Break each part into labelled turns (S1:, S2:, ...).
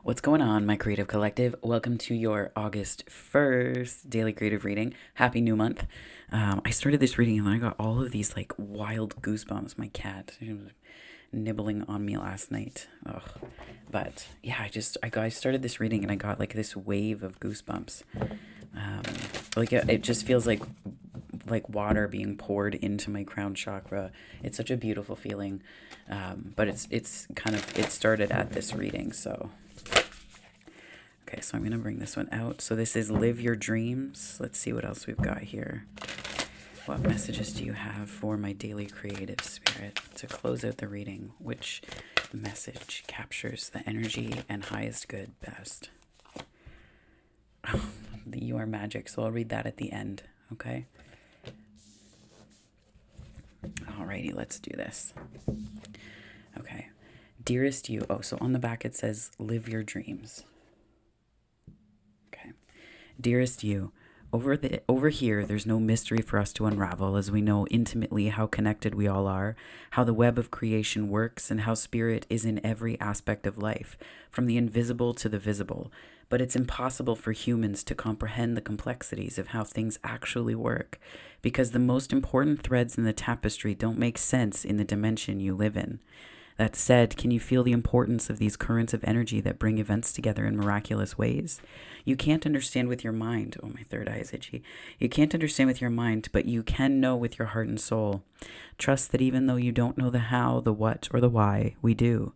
S1: What's going on, my creative collective? Welcome to your August 1st daily creative reading. Happy new month. I started this reading and I got all of these like wild goosebumps. My cat she was nibbling on me last night. Ugh. But yeah, I started this reading and I got like this wave of goosebumps. Um, it just feels like water being poured into my crown chakra. It's such a beautiful feeling. But it's kind of it started at this reading, so okay, so I'm going to bring this one out. So this is Live Your Dreams. Let's see what else we've got here. What messages do you have for my daily creative spirit to close out the reading? Which message captures the energy and highest good best? You are magic, so I'll read that at the end, okay? Alrighty, let's do this. Okay. Dearest you. Oh, so on the back it says, Live Your Dreams. Dearest you, over here, there's no mystery for us to unravel, as we know intimately how connected we all are, how the web of creation works, and how spirit is in every aspect of life, from the invisible to the visible. But it's impossible for humans to comprehend the complexities of how things actually work, because the most important threads in the tapestry don't make sense in the dimension you live in. That said, can you feel the importance of these currents of energy that bring events together in miraculous ways? You can't understand with your mind. Oh, my third eye is itchy. You can't understand with your mind, but you can know with your heart and soul. Trust that even though you don't know the how, the what, or the why, we do.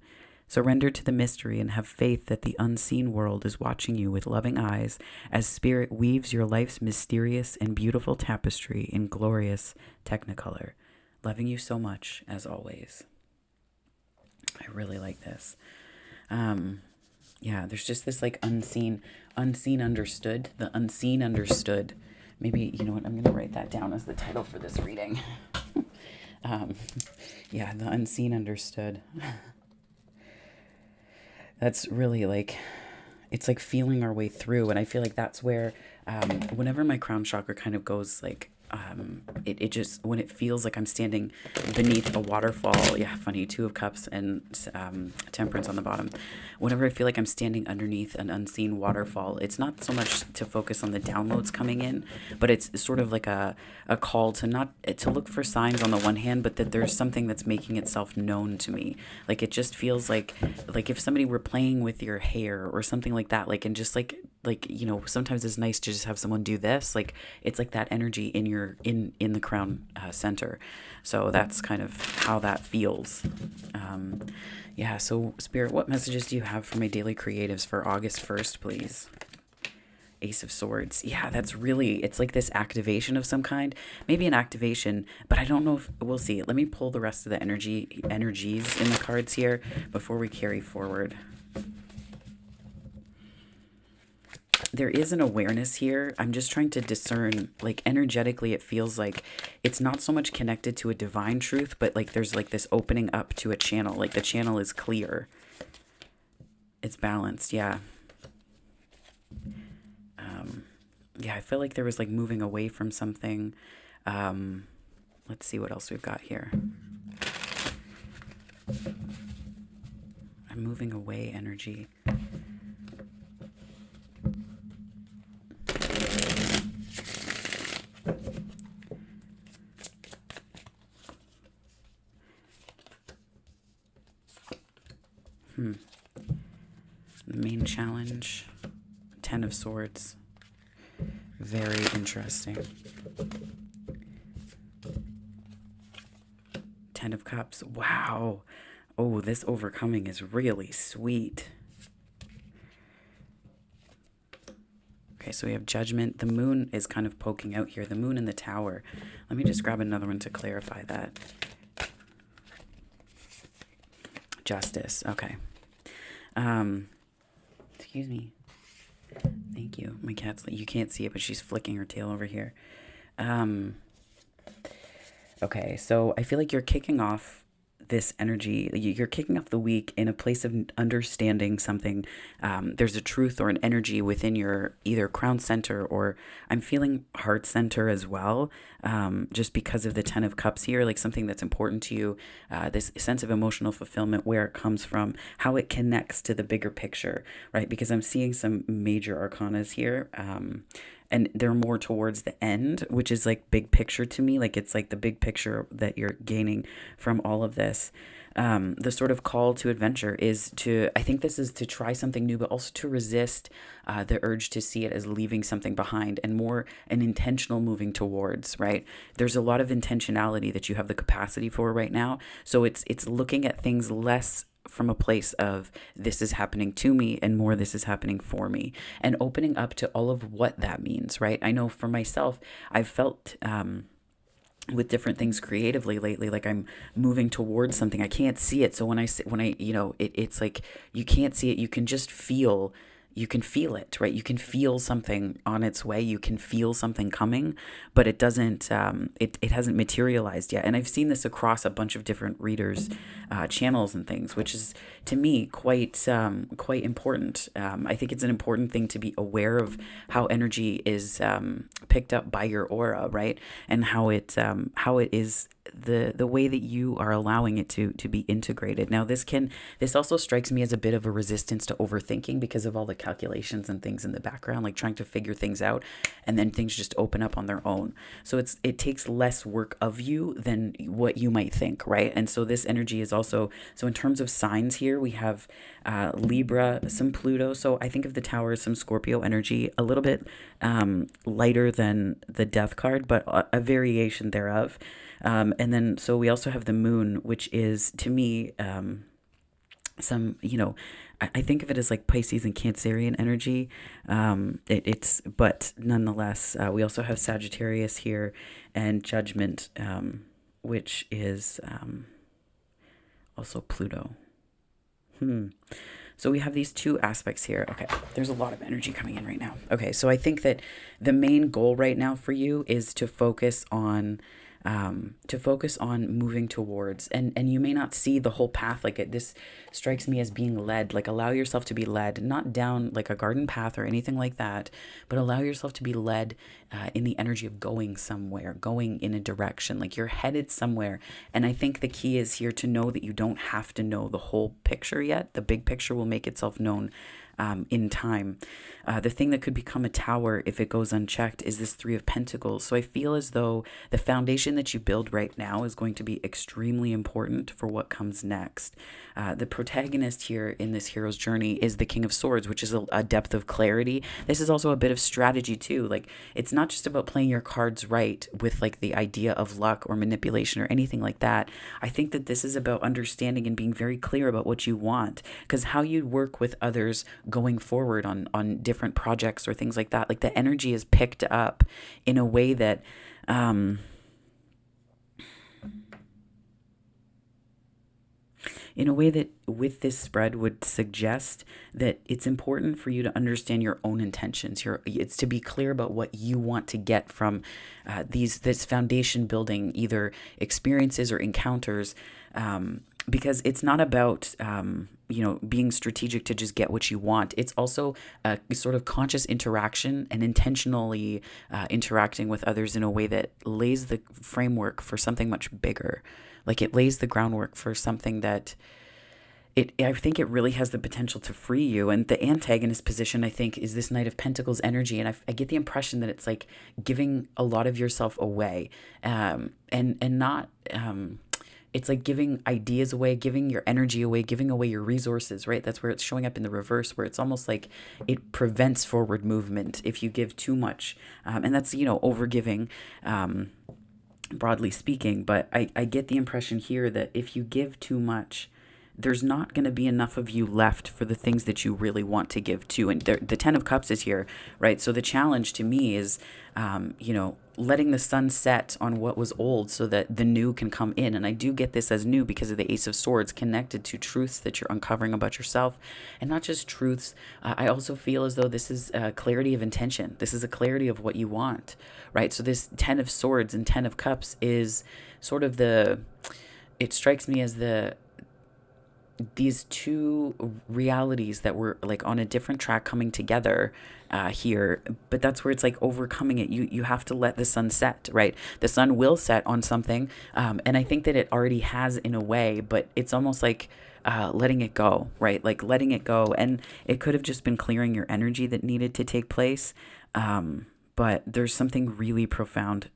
S1: Surrender to the mystery and have faith that the unseen world is watching you with loving eyes as spirit weaves your life's mysterious and beautiful tapestry in glorious technicolor. Loving you so much, as always. I really like this. Yeah, there's just this like unseen understood, the unseen understood. Maybe, you know what, I'm going to write that down as the title for this reading. um, yeah, the unseen understood. That's really like, it's like feeling our way through. And I feel like that's where, whenever my crown chakra kind of goes like, it just, when it feels like I'm standing beneath a waterfall, yeah, funny, Two of Cups and Temperance on the bottom. Whenever I feel like I'm standing underneath an unseen waterfall, it's not so much to focus on the downloads coming in, but it's sort of like a call to not, to look for signs on the one hand, but that there's something that's making itself known to me. Like it just feels like if somebody were playing with your hair or something like that, like, and just like, you know, sometimes it's nice to just have someone do this. Like it's like that energy in your in the crown center. So that's kind of how that feels. Yeah, so Spirit, what messages do you have for my daily creatives for August 1st, please? Ace of Swords. Yeah, that's really, it's like this activation of some kind. Maybe an activation, but I don't know if, we'll see. Let me pull the rest of the energies in the cards here before we carry forward. There is an awareness here. I'm just trying to discern, like energetically, it feels like it's not so much connected to a divine truth, but like there's like this opening up to a channel. Like the channel is clear. It's balanced. Yeah. Yeah, I feel like there was like moving away from something. Let's see what else we've got here. I'm moving away energy. The main challenge, Ten of Swords. Very interesting. Ten of Cups. Wow. Oh, this overcoming is really sweet. Okay, so we have Judgment. The moon is kind of poking out here. The moon in the tower. Let me just grab another one to clarify that. Justice. Okay. Excuse me. Thank you. My cat's, you can't see it, but she's flicking her tail over here. Okay, so I feel like you're kicking off this energy. You're kicking off the week in a place of understanding something. There's a truth or an energy within your either crown center, or I'm feeling heart center as well, just because of the Ten of Cups here, like something that's important to you, this sense of emotional fulfillment, where it comes from, how it connects to the bigger picture, right? Because I'm seeing some major arcanas here. And they're more towards the end, which is like big picture to me. Like it's like the big picture that you're gaining from all of this. The sort of call to adventure is to, I think this is to try something new, but also to resist the urge to see it as leaving something behind, and more an intentional moving towards, right? There's a lot of intentionality that you have the capacity for right now. So it's looking at things less from a place of this is happening to me, and more this is happening for me, and opening up to all of what that means, right? I know for myself, I've felt with different things creatively lately, like I'm moving towards something. I can't see it. So it's like you can't see it. You can feel it, right? You can feel something on its way. You can feel something coming, but it doesn't, it hasn't materialized yet. And I've seen this across a bunch of different readers, channels and things, which is to me quite important. I think it's an important thing to be aware of how energy is, picked up by your aura, right? And how it is the way that you are allowing it to be integrated. Now this also strikes me as a bit of a resistance to overthinking, because of all the calculations and things in the background, like trying to figure things out, and then things just open up on their own. So it takes less work of you than what you might think, right? And so this energy is also, so in terms of signs here, we have Libra, some Pluto. So I think of the Tower as some Scorpio energy, a little bit lighter than the Death card, but a variation thereof. And then, so we also have the Moon, which is, to me, I think of it as like Pisces and Cancerian energy. But nonetheless, we also have Sagittarius here, and Judgment, which is also Pluto. So we have these two aspects here. Okay, there's a lot of energy coming in right now. Okay, so I think that the main goal right now for you is to focus on moving towards, and you may not see the whole path. This strikes me as being led. Like, allow yourself to be led, not down like a garden path or anything like that, but allow yourself to be led in the energy of going somewhere, going in a direction, like you're headed somewhere. And I think the key is here to know that you don't have to know the whole picture yet. The big picture will make itself known in time. The thing that could become a tower if it goes unchecked is this Three of Pentacles. So I feel as though the foundation that you build right now is going to be extremely important for what comes next. The protagonist here in this hero's journey is the King of Swords, which is a depth of clarity. This is also a bit of strategy too. Like, it's not just about playing your cards right with like the idea of luck or manipulation or anything like that. I think that this is about understanding and being very clear about what you want, because how you work with others going forward on different projects or things like that, like the energy is picked up in a way that with this spread would suggest that it's important for you to understand your own intentions. It's to be clear about what you want to get from this foundation building, either experiences or encounters, because it's not about being strategic to just get what you want. It's also a sort of conscious interaction and intentionally interacting with others in a way that lays the framework for something much bigger. Like, it lays the groundwork for something that I think it really has the potential to free you. And the antagonist position, I think, is this Knight of Pentacles energy. And I get the impression that it's like giving a lot of yourself away, and not, it's like giving ideas away, giving your energy away, giving away your resources, right? That's where it's showing up in the reverse, where it's almost like it prevents forward movement if you give too much. And that's, overgiving, broadly speaking. But I get the impression here that if you give too much, there's not going to be enough of you left for the things that you really want to give to. And the Ten of Cups is here, right? So the challenge to me is, letting the sun set on what was old so that the new can come in. And I do get this as new because of the Ace of Swords connected to truths that you're uncovering about yourself. And not just truths. I also feel as though this is a clarity of intention. This is a clarity of what you want, right? So this Ten of Swords and Ten of Cups is sort of it strikes me as these two realities that were like on a different track coming together here. But that's where it's like overcoming it. You have to let the sun set, right? The sun will set on something, and I think that it already has in a way, but it's almost like letting it go, right? Like letting it go. And it could have just been clearing your energy that needed to take place. But there's something really profound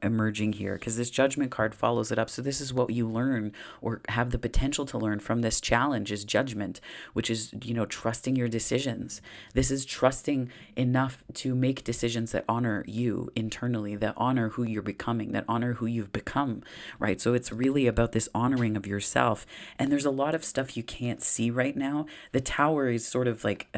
S1: emerging here, because this judgment card follows it up. So this is what you learn, or have the potential to learn from this challenge, is judgment, which is, trusting your decisions. This is trusting enough to make decisions that honor you internally, that honor who you're becoming, that honor who you've become, right? So it's really about this honoring of yourself. And there's a lot of stuff you can't see right now. The tower is sort of like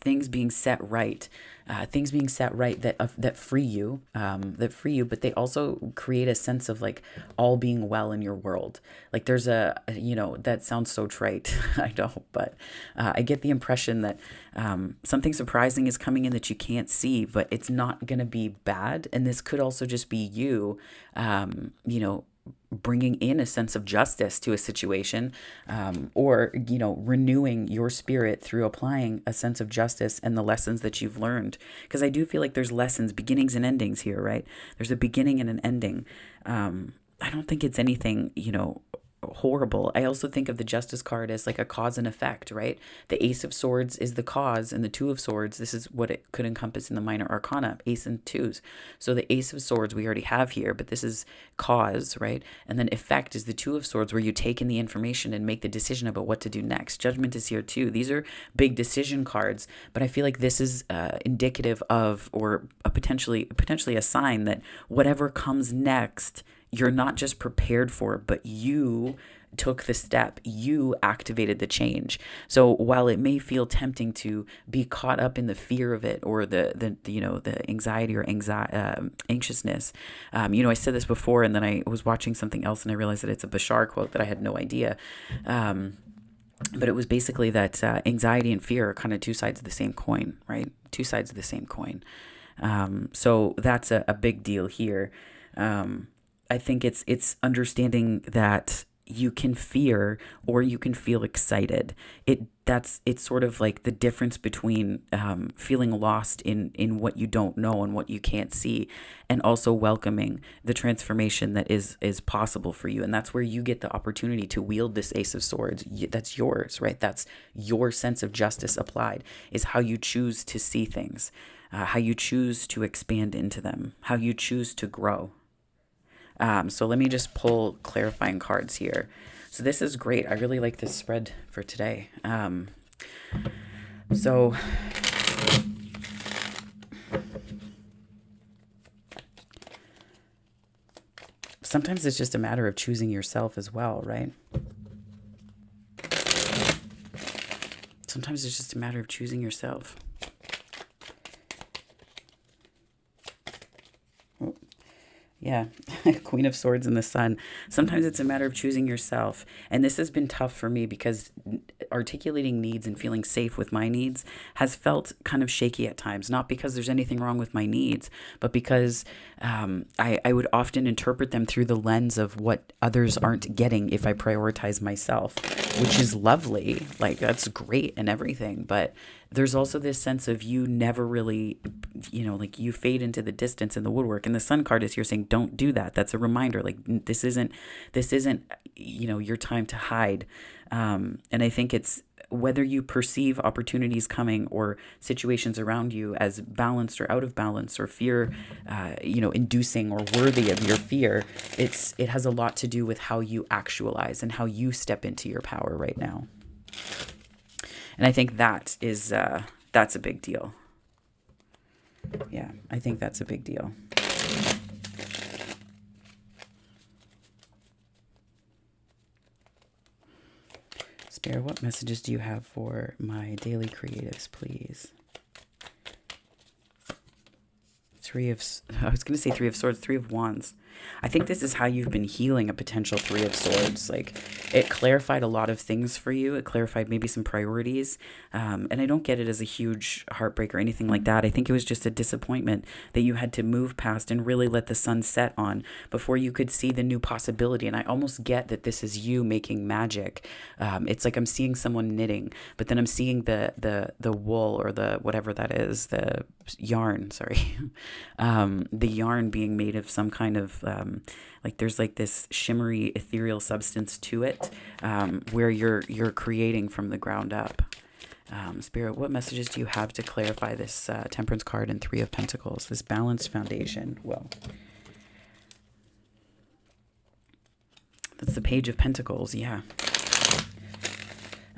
S1: things being set right, that free you, but they also create a sense of like all being well in your world. Like there's that sounds so trite. I don't, but I get the impression that something surprising is coming in that you can't see, but it's not gonna be bad. And this could also just be you, bringing in a sense of justice to a situation, or renewing your spirit through applying a sense of justice and the lessons that you've learned. Because I do feel like there's lessons, beginnings and endings here, right? There's a beginning and an ending. I don't think it's anything horrible. I also think of the Justice card as like a cause and effect, right? The Ace of Swords is the cause, and the Two of Swords, this is what it could encompass in the minor arcana, ace and twos. So the Ace of Swords we already have here, but this is cause, right? And then effect is the Two of Swords, where you take in the information and make the decision about what to do next. Judgment is here too. These are big decision cards, but I feel like this is indicative of, or a potentially a sign that whatever comes next, you're not just prepared for, but you took the step, you activated the change. So while it may feel tempting to be caught up in the fear of it, or the anxiety or anxiousness, I said this before, and then I was watching something else and I realized that it's a Bashar quote that I had no idea. But it was basically that anxiety and fear are kind of two sides of the same coin, right? Two sides of the same coin. So that's a big deal here. I think it's understanding that you can fear or you can feel excited. It's sort of like the difference between feeling lost in what you don't know and what you can't see, and also welcoming the transformation that is possible for you. And that's where you get the opportunity to wield this Ace of Swords. That's yours, right? That's your sense of justice applied, is how you choose to see things, how you choose to expand into them, how you choose to grow. So let me just pull clarifying cards here. So this is great. I really like this spread for today. So sometimes it's just a matter of choosing yourself as well, right? Sometimes it's just a matter of choosing yourself. Yeah, Queen of Swords in the Sun. Sometimes it's a matter of choosing yourself. And this has been tough for me, because articulating needs and feeling safe with my needs has felt kind of shaky at times. Not because there's anything wrong with my needs, but because I would often interpret them through the lens of what others aren't getting if I prioritize myself, which is lovely. Like, that's great and everything. But there's also this sense of you never really, like you fade into the distance in the woodwork. And the Sun card is here saying, don't do that. That's a reminder. Like, this isn't, your time to hide. And I think it's whether you perceive opportunities coming or situations around you as balanced or out of balance, or fear, inducing or worthy of your fear. It has a lot to do with how you actualize and how you step into your power right now. And I think that is, that's a big deal. Yeah, I think that's a big deal. Spirit, what messages do you have for my daily creatives, please? I was going to say Three of Swords, Three of Wands. I think this is how you've been healing a potential Three of Swords. Like, it clarified a lot of things for you. It clarified maybe some priorities. And I don't get it as a huge heartbreak or anything like that. I think it was just a disappointment that you had to move past and really let the sun set on before you could see the new possibility. And I almost get that this is you making magic. It's like I'm seeing someone knitting, but then I'm seeing the wool, or the whatever that is, the yarn, sorry. The yarn being made of some kind of like, there's like this shimmery ethereal substance to it, where you're creating from the ground up. Spirit, what messages do you have to clarify this Temperance card and Three of Pentacles, this balanced foundation? Well, that's the Page of Pentacles, yeah.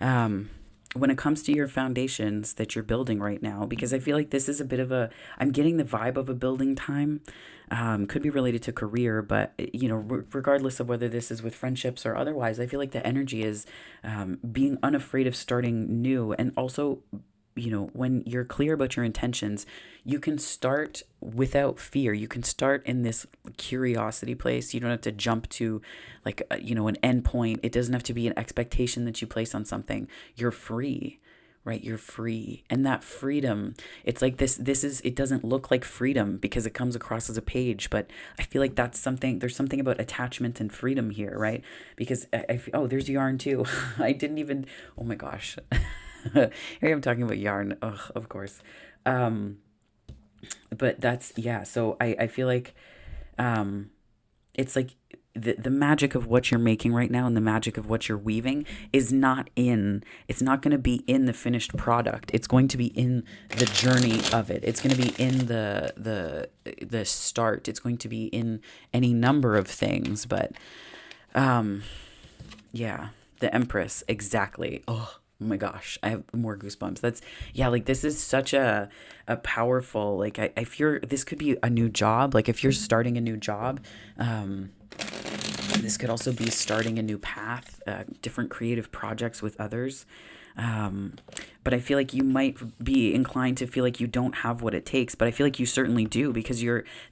S1: When it comes to your foundations that you're building right now, because I feel like this is a bit of a, I'm getting the vibe of a building time. Could be related to career, but regardless of whether this is with friendships or otherwise, I feel like the energy is being unafraid of starting new. And also, when you're clear about your intentions, you can start without fear. You can start in this curiosity place. You don't have to jump to like, an end point. It doesn't have to be an expectation that you place on something. You're free, right? You're free. And that freedom, it's like it doesn't look like freedom because it comes across as a page, but I feel like there's something about attachment and freedom here, right? Because oh, there's yarn too. I didn't even, oh my gosh. Here I'm talking about yarn. Ugh, of course. But that's, yeah. So I feel like, it's like the magic of what you're making right now and the magic of what you're weaving it's not going to be in the finished product. It's going to be in the journey of it. It's going to be in the start. It's going to be in any number of things, but, yeah, the Empress, exactly. Oh my gosh, I have more goosebumps. That's, yeah, like this is such a powerful, like if this could be a new job, like if you're starting a new job, this could also be starting a new path, different creative projects with others. But I feel like you might be inclined to feel like you don't have what it takes, but I feel like you certainly do, because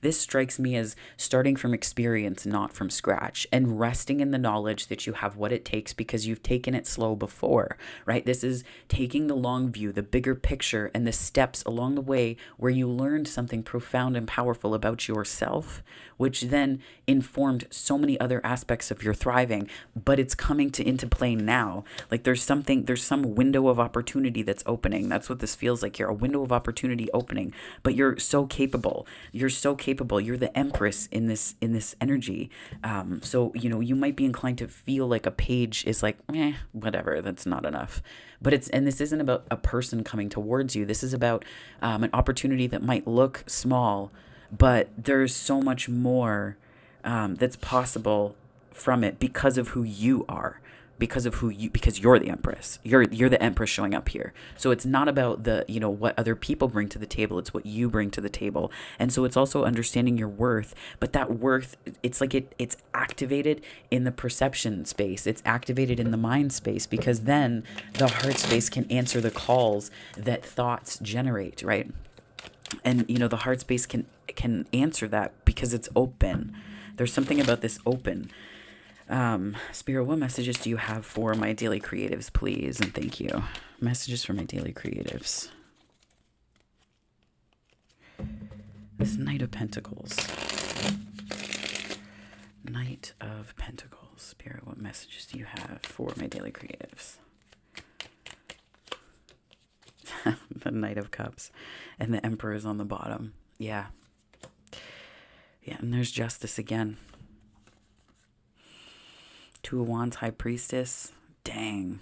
S1: this strikes me as starting from experience, not from scratch, and resting in the knowledge that you have what it takes because you've taken it slow before, right? This is taking the long view, the bigger picture, and the steps along the way where you learned something profound and powerful about yourself, which then informed so many other aspects of your thriving, but it's coming into play now. Like there's some window of opportunity that's opening. That's what this feels like here, a window of opportunity opening, but you're so capable. You're the Empress in this energy. So, you might be inclined to feel like a page is like, whatever, that's not enough. But this isn't about a person coming towards you. This is about an opportunity that might look small, but there's so much more that's possible from it because of who you are. Because you're the Empress. You're the Empress showing up here. So it's not about what other people bring to the table. It's what you bring to the table. And so it's also understanding your worth. But that worth, it's like it's activated in the perception space. It's activated in the mind space, because then the heart space can answer the calls that thoughts generate, right? And the heart space can answer that because it's open. There's something about this open. Spirit, what messages do you have for my daily creatives, please? And thank you. Messages for my daily creatives. This Knight of Pentacles. Knight of Pentacles. Spirit, what messages do you have for my daily creatives? The Knight of Cups. And the Emperor is on the bottom. Yeah. Yeah, and there's Justice again. Two of Wands, High Priestess. Dang.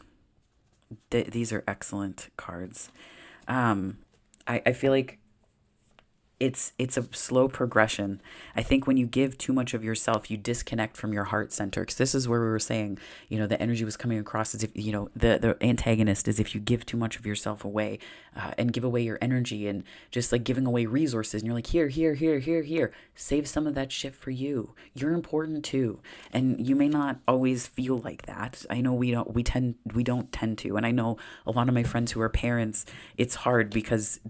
S1: These are excellent cards. I feel like it's a slow progression. I think when you give too much of yourself, you disconnect from your heart center. Because this is where we were saying, the energy was coming across as if, the antagonist is if you give too much of yourself away and give away your energy and just like giving away resources. And you're like, here. Save some of that shit for you. You're important too. And you may not always feel like that. I know we don't tend to. And I know a lot of my friends who are parents, it's hard because,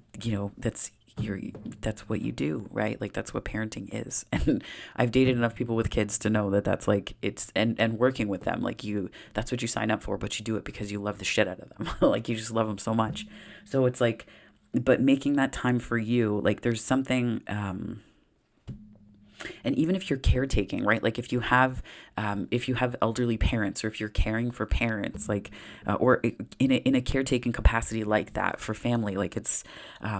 S1: that's you're that's what you do, right? Like that's what parenting is. And I've dated enough people with kids to know that that's like it's and working with them, like you that's what you sign up for, but you do it because you love the shit out of them. Like you just love them so much. So it's like, but making that time for you, like there's something and even if you're caretaking, right? Like if you have elderly parents, or if you're caring for parents, like or in a caretaking capacity like that for family, like it's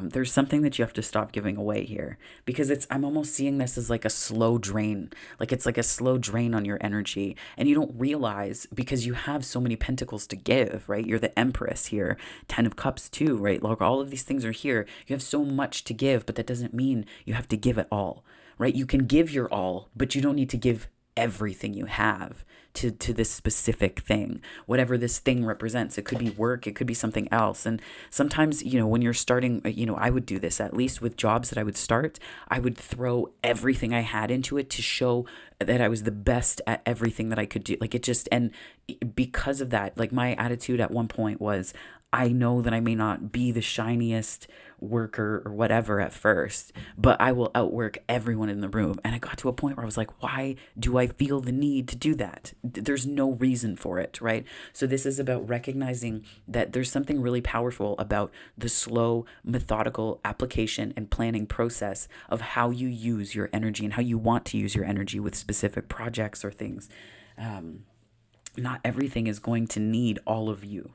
S1: there's something that you have to stop giving away here, because it's I'm almost seeing this as like a slow drain, like it's like a slow drain on your energy, and you don't realize because you have so many pentacles to give, right? You're the Empress here, 10 of Cups too, right? Like all of these things are here. You have so much to give, but that doesn't mean you have to give it all, right? You can give your all, but you don't need to give everything you have to this specific thing, whatever this thing represents. It could be work, it could be something else. And sometimes, when you're starting, I would do this, at least with jobs that I would start, I would throw everything I had into it to show that I was the best at everything that I could do. Like it just, and because of that, like my attitude at one point was, I know that I may not be the shiniest worker or whatever at first, but I will outwork everyone in the room. And I got to a point where I was like, why do I feel the need to do that? There's no reason for it, right? So this is about recognizing that there's something really powerful about the slow, methodical application and planning process of how you use your energy and how you want to use your energy with specific projects or things. Not everything is going to need all of you,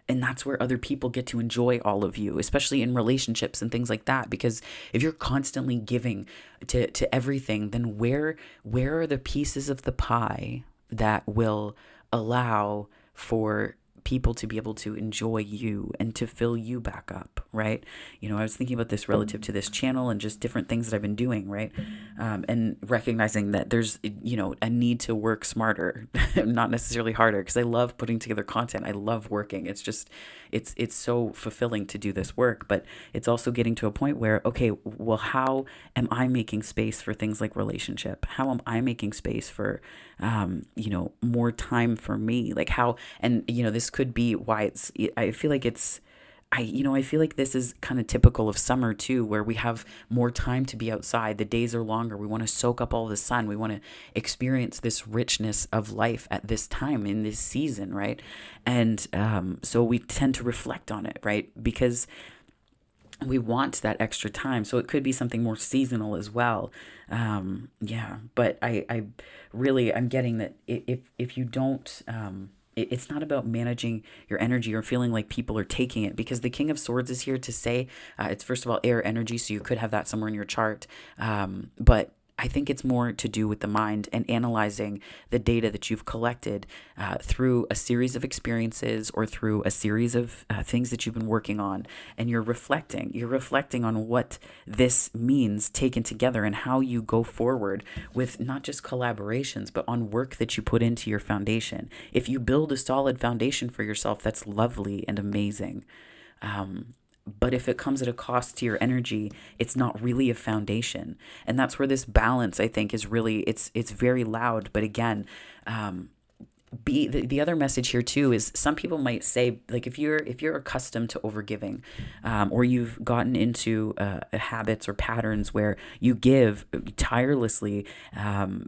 S1: and that's where other people get to enjoy all of you, especially in relationships and things like that. Because if you're constantly giving to everything, then where are the pieces of the pie that will allow for people to be able to enjoy you and to fill you back up, right? I was thinking about this relative to this channel and just different things that I've been doing, right? And recognizing that there's, a need to work smarter, not necessarily harder, because I love putting together content. I love working. It's just, it's so fulfilling to do this work, but it's also getting to a point where, okay, well, how am I making space for things like relationship? How am I making space for, more time for me? Like how, and, this could be why I feel like I feel like this is kind of typical of summer too, where we have more time to be outside. The days are longer. We want to soak up all the sun. We want to experience this richness of life at this time in this season, right? And so we tend to reflect on it, right? Because we want that extra time. So it could be something more seasonal as well. Yeah, but I'm getting that if you don't, it's not about managing your energy or feeling like people are taking it, because the King of Swords is here to say, it's first of all air energy, so you could have that somewhere in your chart. But I think it's more to do with the mind and analyzing the data that you've collected through a series of experiences or through a series of things that you've been working on. And you're reflecting. You're reflecting on what this means taken together and how you go forward with not just collaborations, but on work that you put into your foundation. If you build a solid foundation for yourself, that's lovely and amazing. But if it comes at a cost to your energy, it's not really a foundation. And that's where this balance, I think, is really, it's very loud. But again, the other message here too is some people might say, like, if you're accustomed to overgiving, or you've gotten into habits or patterns where you give tirelessly,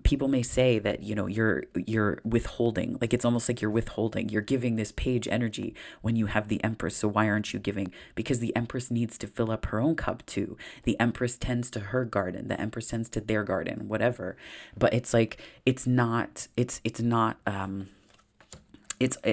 S1: people may say that you're withholding. Like it's almost like you're withholding. You're giving this page energy when you have the Empress. So why aren't you giving? Because the Empress needs to fill up her own cup too. The Empress tends to her garden. The Empress tends to their garden. Whatever. But it's like it's not.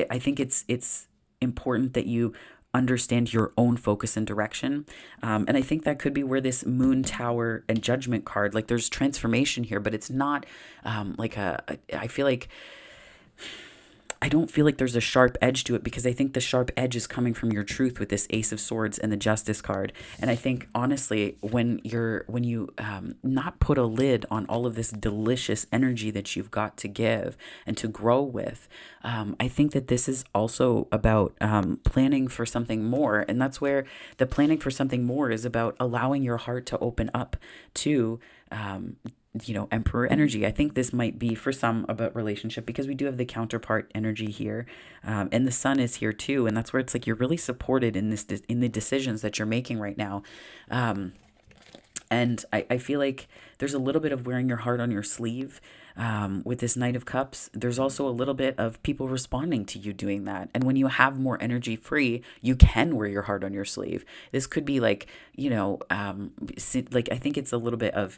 S1: I think it's important that you understand your own focus and direction. And I think that could be where this Moon Tower and Judgment card, like there's transformation here, but it's not I feel like I don't feel like there's a sharp edge to it, because I think the sharp edge is coming from your truth with this Ace of Swords and the Justice card. And I think honestly, when you not put a lid on all of this delicious energy that you've got to give and to grow with, I think that this is also about planning for something more. And that's where the planning for something more is about allowing your heart to open up to Emperor energy. I think this might be for some about relationship, because we do have the counterpart energy here, and the Sun is here too, and that's where it's like you're really supported in this in the decisions that you're making right now. And I feel like there's a little bit of wearing your heart on your sleeve with this Knight of Cups. There's also a little bit of people responding to you doing that. And when you have more energy free, you can wear your heart on your sleeve. This could be like, like I think it's a little bit of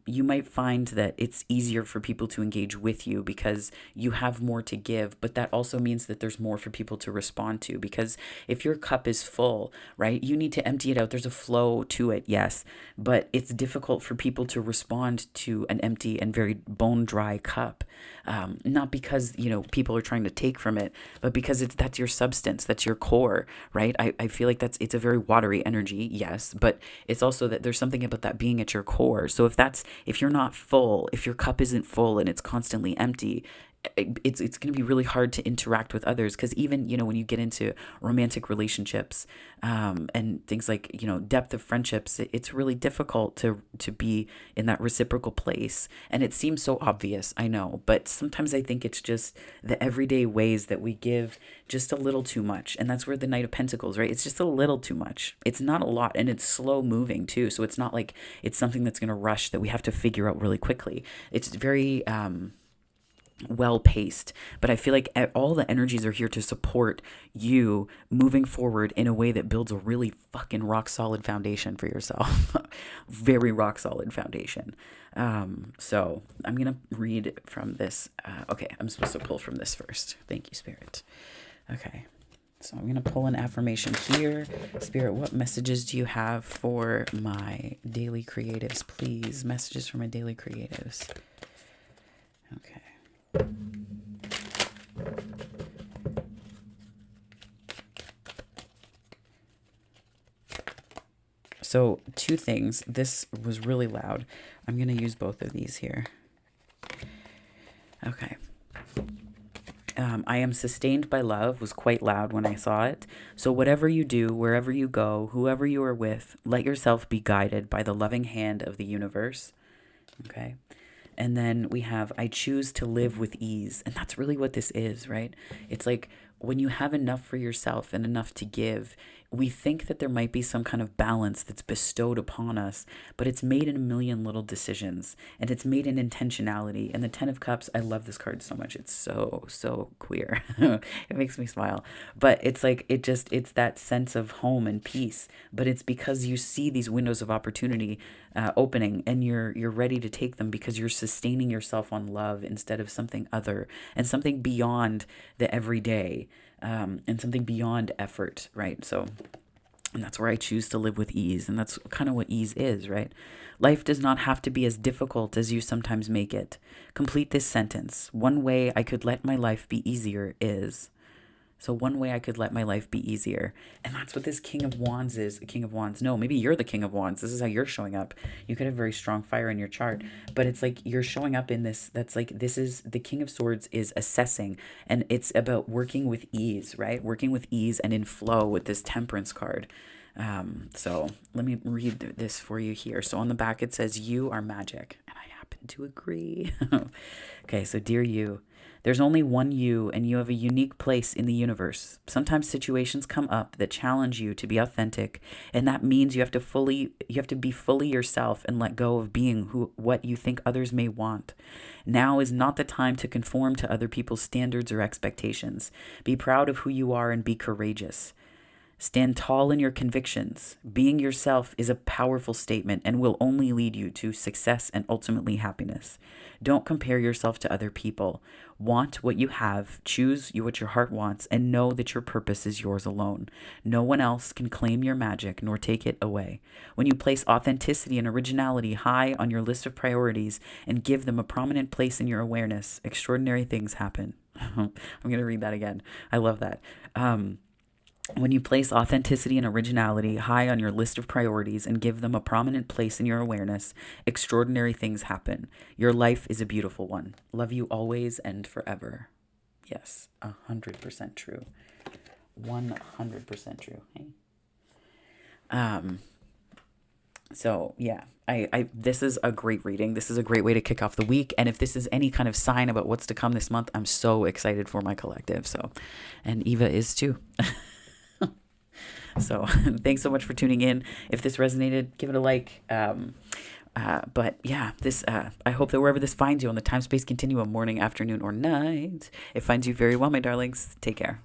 S1: you might find that it's easier for people to engage with you because you have more to give, but that also means that there's more for people to respond to. Because if your cup is full, right, you need to empty it out. There's a flow to it, yes, but it's difficult for people to respond to an empty and very bone dry cup. Not because, people are trying to take from it, but because that's your substance, that's your core, right? I feel like it's a very watery energy, yes, but it's also that there's something about that being at your core. So if you're not full, if your cup isn't full and it's constantly empty, it's going to be really hard to interact with others. Because even when you get into romantic relationships and things like depth of friendships, it's really difficult to be in that reciprocal place. And it seems so obvious, I know, but sometimes I think it's just the everyday ways that we give just a little too much. And that's where the Knight of Pentacles, right? It's just a little too much. It's not a lot, and it's slow moving too. So it's not like it's something that's going to rush that we have to figure out really quickly. It's very well paced, but I feel like all the energies are here to support you moving forward in a way that builds a really fucking rock solid foundation for yourself. Very rock solid foundation. So I'm gonna read from this. Okay, I'm supposed to pull from this first. Thank you, Spirit. Okay, so I'm gonna pull an affirmation here. Spirit, what messages do you have for my daily creatives, please? Messages for my daily creatives. Okay. So 2 things. This was really loud. I'm going to use both of these here. Okay. I am sustained by love was quite loud when I saw it. So whatever you do, wherever you go, whoever you are with, let yourself be guided by the loving hand of the universe. Okay. And then we have, I choose to live with ease. And that's really what this is, right? It's like when you have enough for yourself and enough to give, we think that there might be some kind of balance that's bestowed upon us, but it's made in a million little decisions, and it's made in intentionality. And the 10 of Cups, I love this card so much. It's so, so queer. It makes me smile. But it's like, it's that sense of home and peace. But it's because you see these windows of opportunity opening, and you're ready to take them because you're sustaining yourself on love instead of something other and something beyond the everyday. And something beyond effort, right? So, and that's where I choose to live with ease. And that's kind of what ease is, right? Life does not have to be as difficult as you sometimes make it. Complete this sentence. One way I could let my life be easier is. So one way I could let my life be easier. And that's what this King of Wands is. King of Wands. No, maybe you're the King of Wands. This is how you're showing up. You could have very strong fire in your chart. But it's like you're showing up in this. That's like, this is the King of Swords is assessing. And it's about working with ease, right? Working with ease and in flow with this Temperance card. So let me read this for you here. So on the back it says, you are magic. And I happen to agree. Okay, so dear you. There's only one you, and you have a unique place in the universe. Sometimes situations come up that challenge you to be authentic, and that means you have to be fully yourself and let go of being what you think others may want. Now is not the time to conform to other people's standards or expectations. Be proud of who you are and be courageous. Stand tall in your convictions. Being yourself is a powerful statement and will only lead you to success and ultimately happiness. Don't compare yourself to other people. Want what you have, choose what your heart wants, and know that your purpose is yours alone. No one else can claim your magic nor take it away. When you place authenticity and originality high on your list of priorities and give them a prominent place in your awareness, extraordinary things happen. I'm going to read that again. I love that. When you place authenticity and originality high on your list of priorities and give them a prominent place in your awareness, extraordinary things happen. Your life is a beautiful one. Love you always and forever. Yes, 100% true. 100% true. Hey? So yeah, this is a great reading. This is a great way to kick off the week. And if this is any kind of sign about what's to come this month, I'm so excited for my collective. So, and Eva is too. So thanks so much for tuning in. If this resonated, give it a like. But yeah, this I hope that wherever this finds you on the time space continuum, morning, afternoon, or night, it finds you very well, my darlings. Take care.